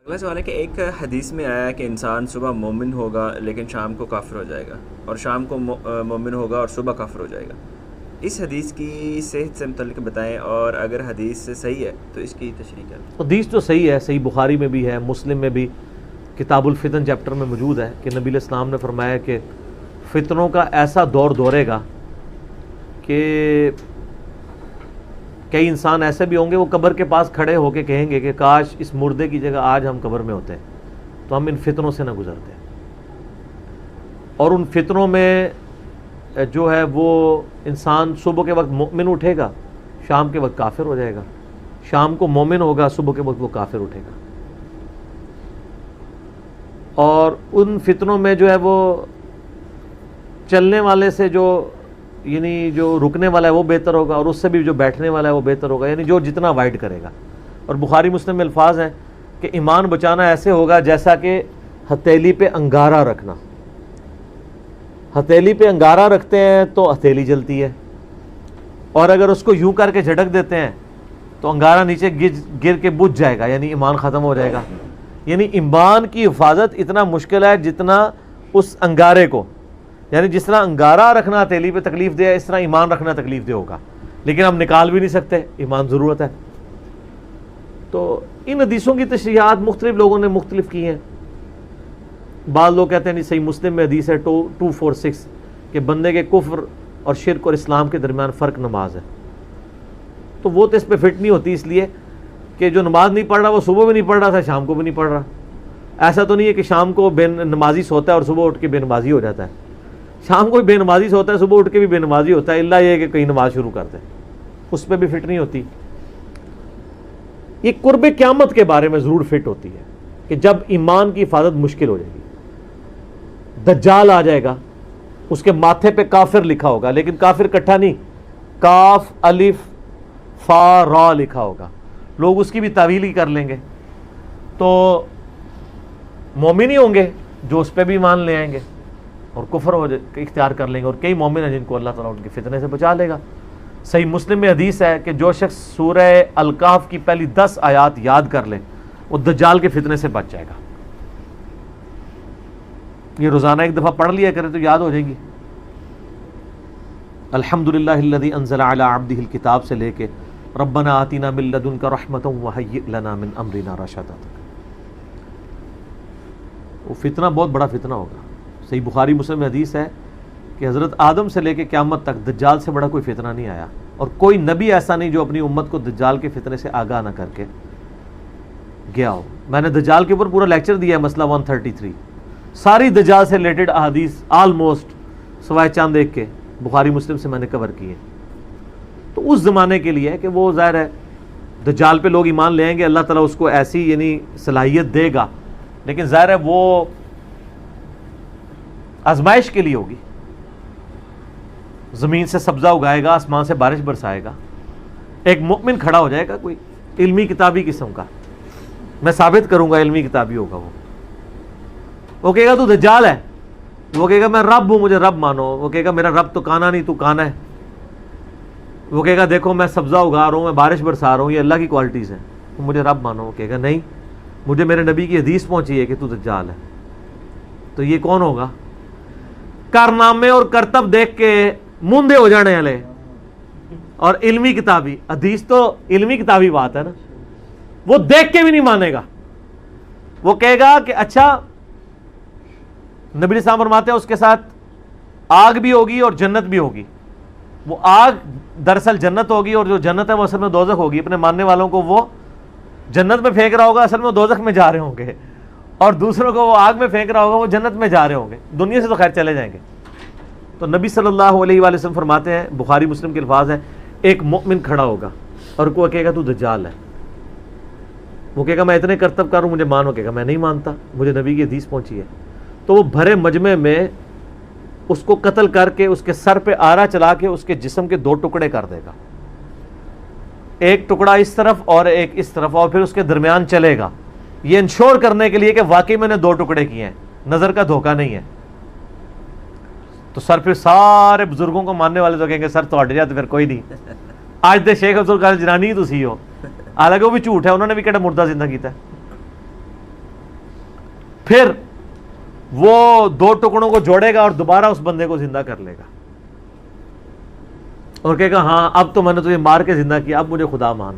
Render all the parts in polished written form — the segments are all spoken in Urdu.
اگلا سوال ہے کہ ایک حدیث میں آیا ہے کہ انسان صبح مومن ہوگا لیکن شام کو کافر ہو جائے گا، اور شام کو مومن ہوگا اور صبح کافر ہو جائے گا۔ اس حدیث کی صحت سے متعلق بتائیں، اور اگر حدیث سے صحیح ہے تو اس کی تشریح کریں۔ حدیث تو صحیح ہے، صحیح بخاری میں بھی ہے، مسلم میں بھی کتاب الفتن چیپٹر میں موجود ہے کہ نبی علیہ السلام نے فرمایا کہ فتنوں کا ایسا دور دورے گا کہ کئی انسان ایسے بھی ہوں گے وہ قبر کے پاس کھڑے ہو کے کہیں گے کہ کاش اس مردے کی جگہ آج ہم قبر میں ہوتے ہیں تو ہم ان فتنوں سے نہ گزرتے۔ اور ان فتنوں میں جو ہے وہ انسان صبح کے وقت مومن اٹھے گا، شام کے وقت کافر ہو جائے گا، شام کو مومن ہوگا، صبح کے وقت وہ کافر اٹھے گا۔ اور ان فتنوں میں جو ہے وہ چلنے والے سے جو یعنی جو رکنے والا ہے وہ بہتر ہوگا، اور اس سے بھی جو بیٹھنے والا ہے وہ بہتر ہوگا، یعنی جو جتنا وائڈ کرے گا۔ اور بخاری مسلم میں الفاظ ہیں کہ ایمان بچانا ایسے ہوگا جیسا کہ ہتھیلی پہ انگارہ رکھنا۔ ہتھیلی پہ انگارہ رکھتے ہیں تو ہتھیلی جلتی ہے، اور اگر اس کو یوں کر کے جھٹک دیتے ہیں تو انگارہ نیچے گر کے بجھ جائے گا، یعنی ایمان ختم ہو جائے گا۔ یعنی ایمان کی حفاظت اتنا مشکل ہے جتنا اس انگارے کو، یعنی جس طرح انگارہ رکھنا ہتھیلی پہ تکلیف دے اس طرح ایمان رکھنا تکلیف دہ ہوگا، لیکن ہم نکال بھی نہیں سکتے، ایمان ضرورت ہے۔ تو ان حدیثوں کی تشریحات مختلف لوگوں نے مختلف کی ہیں۔ بعض لوگ کہتے ہیں نہیں صحیح مسلم میں حدیث ہے 246 کہ بندے کے کفر اور شرک اور اسلام کے درمیان فرق نماز ہے، تو وہ تو اس پہ فٹ نہیں ہوتی، اس لیے کہ جو نماز نہیں پڑھ رہا وہ صبح بھی نہیں پڑھ رہا تھا، شام کو بھی نہیں پڑھ رہا۔ ایسا تو نہیں ہے کہ شام کو بے نمازی سوتا ہے اور صبح اٹھ کے بے نمازی ہو جاتا ہے، شام کو بے نمازی سوتا ہے، صبح اٹھ کے بھی بے نمازی ہوتا ہے، اللہ یہ کہ کہیں نماز شروع کر دے، اس پہ بھی فٹ نہیں ہوتی۔ یہ قرب قیامت کے بارے میں ضرور فٹ ہوتی ہے کہ جب ایمان کی حفاظت مشکل ہو جائے گی، دجال آ جائے گا، اس کے ماتھے پہ کافر لکھا ہوگا، لیکن کافر کٹھا نہیں، کاف الف فا را لکھا ہوگا، لوگ اس کی بھی تعویل ہی کر لیں گے، تو مومن ہی ہوں گے جو اس پہ بھی ایمان لے آئیں گے اور کفر اختیار کر لیں گے، اور کئی مومن ہیں جن کو اللہ تعالیٰ ان کے فتنے سے بچا لے گا۔ صحیح مسلم میں حدیث ہے کہ جو شخص سورہ الکہف کی پہلی 10 آیات یاد کر لے وہ دجال کے فتنے سے بچ جائے گا۔ یہ روزانہ ایک دفعہ پڑھ لیا کرے تو یاد ہو جائے گی۔ الحمدللہ الذی انزل علی عبدہ الکتاب سے لے کے ربنا آتنا من لدنک رحمۃ وہیئ لنا من امرنا رشدا تک، وہ فتنہ بہت بڑا فتنہ ہوگا۔ صحیح بخاری مسلم میں حدیث ہے کہ حضرت آدم سے لے کے قیامت تک دجال سے بڑا کوئی فتنہ نہیں آیا، اور کوئی نبی ایسا نہیں جو اپنی امت کو دجال کے فتنے سے آگاہ نہ کر کے گیا ہو۔ میں نے دجال کے اوپر پورا لیکچر دیا ہے، مسئلہ 133، ساری دجال سے ریلیٹڈ احادیث آلموسٹ سوائے چاند ایک کے بخاری مسلم سے میں نے کور کی ہے۔ تو اس زمانے کے لیے ہے کہ وہ ظاہر ہے دجال پہ لوگ ایمان لے آئیں گے، اللہ تعالیٰ اس کو ایسی یعنی صلاحیت دے گا، لیکن ظاہر ہے وہ آزمائش کے لیے ہوگی۔ زمین سے سبزہ اگائے گا، آسمان سے بارش برسائے گا، ایک مومن کھڑا ہو جائے گا کوئی علمی کتابی قسم کا، میں ثابت کروں گا علمی کتابی ہوگا، وہ کہے گا تو دجال ہے، وہ کہے گا میں رب ہوں مجھے رب مانو، وہ کہے گا میرا رب تو کانا نہیں تو کانا ہے، وہ کہے گا دیکھو میں سبزہ اگا رہا ہوں، میں بارش برسا رہا ہوں، یہ اللہ کی کوالٹیز ہیں، مجھے رب مانو۔ وہ کہے گا نہیں، مجھے میرے نبی کی حدیث پہنچی ہے کہ تو دجال ہے۔ تو یہ کون ہوگا؟ کارنامے اور کرتب دیکھ کے موندے ہو جانے والے اور علمی کتابی، حدیث تو علمی کتابی بات ہے نا، وہ دیکھ کے بھی نہیں مانے گا، وہ کہے گا کہ اچھا نبی صاحب فرماتے ہیں اس کے ساتھ آگ بھی ہوگی اور جنت بھی ہوگی، وہ آگ دراصل جنت ہوگی اور جو جنت ہے وہ اصل میں دوزخ ہوگی، اپنے ماننے والوں کو وہ جنت میں پھینک رہا ہوگا، اصل میں وہ دوزخ میں جا رہے ہوں گے، اور دوسروں کو وہ آگ میں پھینک رہا ہوگا، وہ جنت میں جا رہے ہوں گے، دنیا سے تو خیر چلے جائیں گے۔ تو نبی صلی اللہ علیہ وآلہ وسلم فرماتے ہیں، بخاری مسلم کے الفاظ ہیں، ایک مومن کھڑا ہوگا اور وہ کہے گا تو دجال ہے، وہ کہے گا میں اتنے کرتب کر ہوں مجھے مان، وہ کہے گا میں نہیں مانتا، مجھے نبی کی حدیث پہنچی ہے، تو وہ بھرے مجمع میں اس کو قتل کر کے اس کے سر پہ آرا چلا کے اس کے جسم کے 2 ٹکڑے کر دے گا، ایک ٹکڑا اس طرف اور ایک اس طرف، اور پھر اس کے درمیان چلے گا، یہ انشور کرنے کے لیے کہ واقعی میں نے 2 ٹکڑے کیے ہیں، نظر کا دھوکہ نہیں ہے۔ تو سر پھر سارے بزرگوں کو ماننے والے تو کہیں گے سر تھوڑے جا تو پھر کوئی نہیں، آج دے شیخ عبدالقادر جیلانی تو سی ہو، حالانکہ وہ بھی جھوٹ ہے، انہوں نے بھی کہڑا مردہ زندہ کیتا ہے۔ پھر وہ 2 ٹکڑوں کو جوڑے گا اور دوبارہ اس بندے کو زندہ کر لے گا اور کہے گا ہاں اب تو میں نے تجھے مار کے زندہ کیا، اب مجھے خدا مان.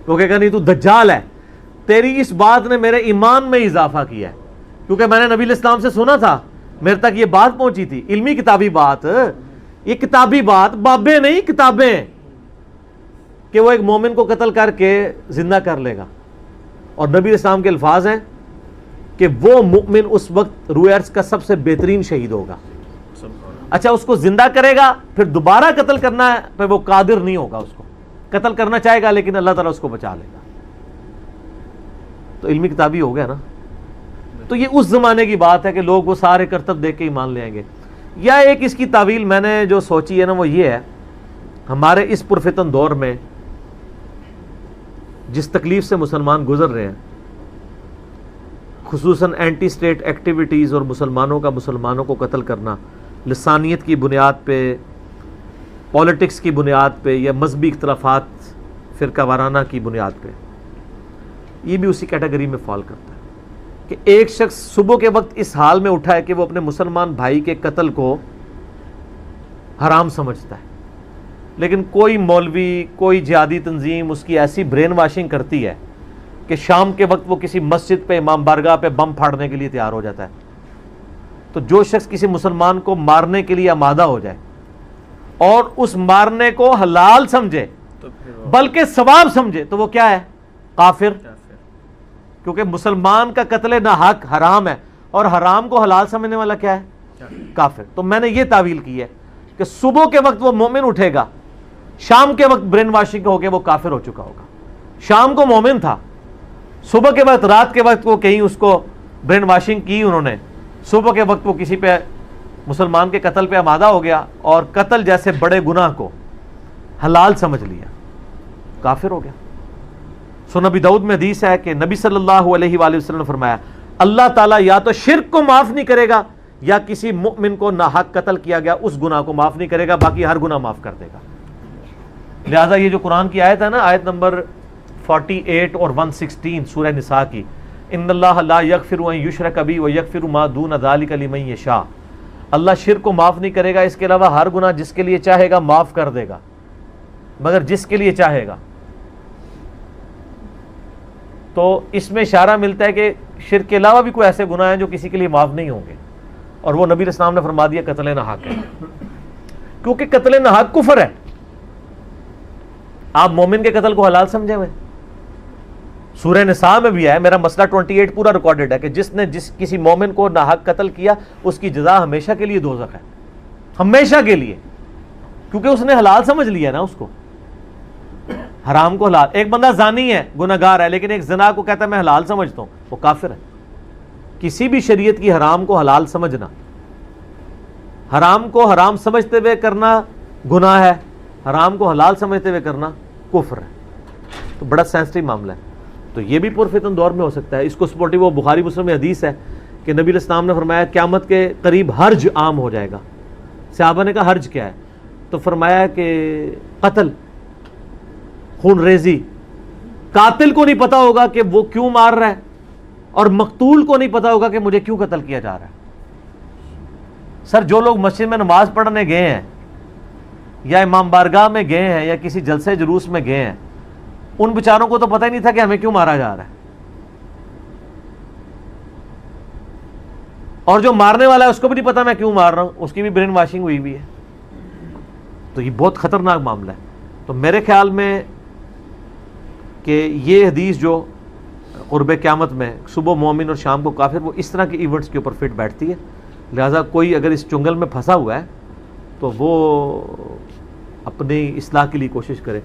وہ کہے گا نہیں تو دجال ہے. تیری اس بات نے میرے ایمان میں اضافہ کیا ہے، کیونکہ میں نے نبی علیہ السلام سے سنا تھا، میرے تک یہ بات پہنچی تھی، علمی کتابی بات. یہ کتابی بات، بابیں نہیں کتابیں، کہ وہ ایک مومن کو قتل کر کے زندہ کر لے گا. اور نبی علیہ السلام کے الفاظ ہیں کہ وہ مومن اس وقت روئے ارض کا سب سے بہترین شہید ہوگا. اچھا اس کو زندہ کرے گا، پھر دوبارہ قتل کرنا ہے پھر وہ قادر نہیں ہوگا، اس کو قتل کرنا چاہے گا لیکن اللہ تعالیٰ اس کو بچا لے گا. تو علمی کتابی ہو گیا نا. تو یہ اس زمانے کی بات ہے کہ لوگ وہ سارے کرتب دیکھ کے ہی مان لے آئیں گے. یا ایک اس کی تعویل میں نے جو سوچی ہے نا وہ یہ ہے، ہمارے اس پرفتن دور میں جس تکلیف سے مسلمان گزر رہے ہیں، خصوصاً اینٹی اسٹیٹ ایکٹیویٹیز اور مسلمانوں کا مسلمانوں کو قتل کرنا لسانیت کی بنیاد پہ، پولیٹکس کی بنیاد پہ، یا مذہبی اختلافات فرقہ وارانہ کی بنیاد پہ، یہ بھی اسی کیٹیگری میں فال کرتا ہے کہ ایک شخص صبح کے وقت اس حال میں اٹھا ہے کہ وہ اپنے مسلمان بھائی کے قتل کو حرام سمجھتا ہے، لیکن کوئی مولوی، کوئی جہادی تنظیم اس کی ایسی برین واشنگ کرتی ہے کہ شام کے وقت وہ کسی مسجد پہ، امام بارگاہ پہ بم پھاڑنے کے لیے تیار ہو جاتا ہے. تو جو شخص کسی مسلمان کو مارنے کے لیے آمادہ ہو جائے اور اس مارنے کو حلال سمجھے بلکہ ثواب سمجھے تو وہ کیا ہے؟ کافر. کیونکہ مسلمان کا قتل ناحق حرام ہے اور حرام کو حلال سمجھنے والا کیا ہے؟ کافر. تو میں نے یہ تعویل کی ہے کہ صبح کے وقت وہ مومن اٹھے گا، شام کے وقت برین واشنگ ہو کے وہ کافر ہو چکا ہوگا. شام کو مومن تھا، صبح کے وقت، رات کے وقت وہ کہیں اس کو برین واشنگ کی انہوں نے، صبح کے وقت وہ کسی پہ مسلمان کے قتل پہ آمادہ ہو گیا اور قتل جیسے بڑے گناہ کو حلال سمجھ لیا، کافر ہو گیا. سنن نبی داؤد میں حدیث ہے کہ نبی صلی اللہ علیہ وآلہ وسلم نے فرمایا اللہ تعالیٰ یا تو شرک کو معاف نہیں کرے گا یا کسی مؤمن کو ناحق قتل کیا گیا اس گناہ کو معاف نہیں کرے گا، باقی ہر گناہ معاف کر دے گا. لہٰذا یہ جو قرآن کی آیت ہے نا، آیت نمبر 48 اور 116 سورہ نساء کی، ان اللہ لا یغفر ان یشرک بہ ویغفر ما دون ذلک لمن یشاء، اللہ شرک کو معاف نہیں کرے گا، اس کے علاوہ ہر گناہ جس کے لیے چاہے گا معاف کر دے گا، مگر جس کے لیے چاہے گا. تو اس میں اشارہ ملتا ہے کہ شرک کے علاوہ بھی کوئی ایسے گناہ ہیں جو کسی کے لیے معاف نہیں ہوں گے، اور وہ نبی علیہ السلام نے فرما دیا قتل ناحق ہے، کیونکہ قتل ناحق کفر ہے. آپ مومن کے قتل کو حلال سمجھے ہوئے. سورہ نساء میں بھی ہے، میرا مسئلہ 28 پورا ریکارڈڈ ہے کہ جس نے کسی مومن کو ناحق قتل کیا اس کی جزا ہمیشہ کے لیے دوزخ ہے، ہمیشہ کے لیے، کیونکہ اس نے حلال سمجھ لیا نا اس کو، حرام کو حلال. ایک بندہ زانی ہے، گناہگار ہے، لیکن ایک زنا کو کہتا ہے میں حلال سمجھتا ہوں، وہ کافر ہے. کسی بھی شریعت کی حرام کو حلال سمجھنا، حرام کو حرام سمجھتے ہوئے کرنا گناہ ہے، حرام کو حلال سمجھتے ہوئے کرنا کفر ہے. تو بڑا سینسٹیو معاملہ ہے. تو یہ بھی پرفتن دور میں ہو سکتا ہے. اس کو سپورٹیو وہ بخاری مسلم میں حدیث ہے کہ نبی علیہ السلام نے فرمایا قیامت کے قریب حرج عام ہو جائے گا. صحابہ نے کہا حرج کیا ہے؟ تو فرمایا کہ قتل، خون ریزی. قاتل کو نہیں پتا ہوگا کہ وہ کیوں مار رہا ہے اور مقتول کو نہیں پتا ہوگا کہ مجھے کیوں قتل کیا جا رہا ہے. سر جو لوگ مسجد میں نماز پڑھنے گئے ہیں یا امام بارگاہ میں گئے ہیں یا کسی جلسے جلوس میں گئے ہیں، ان بیچاروں کو تو پتہ ہی نہیں تھا کہ ہمیں کیوں مارا جا رہا ہے. اور جو مارنے والا ہے اس کو بھی نہیں پتا میں کیوں مار رہا ہوں، اس کی بھی برین واشنگ ہوئی ہوئی ہے. تو یہ بہت خطرناک معاملہ ہے. تو میرے خیال میں کہ یہ حدیث جو قرب قیامت میں صبح مومن اور شام کو کافر، وہ اس طرح کے ایونٹس کے اوپر فٹ بیٹھتی ہے. لہٰذا کوئی اگر اس چنگل میں پھنسا ہوا ہے تو وہ اپنی اصلاح کے لیے کوشش کرے.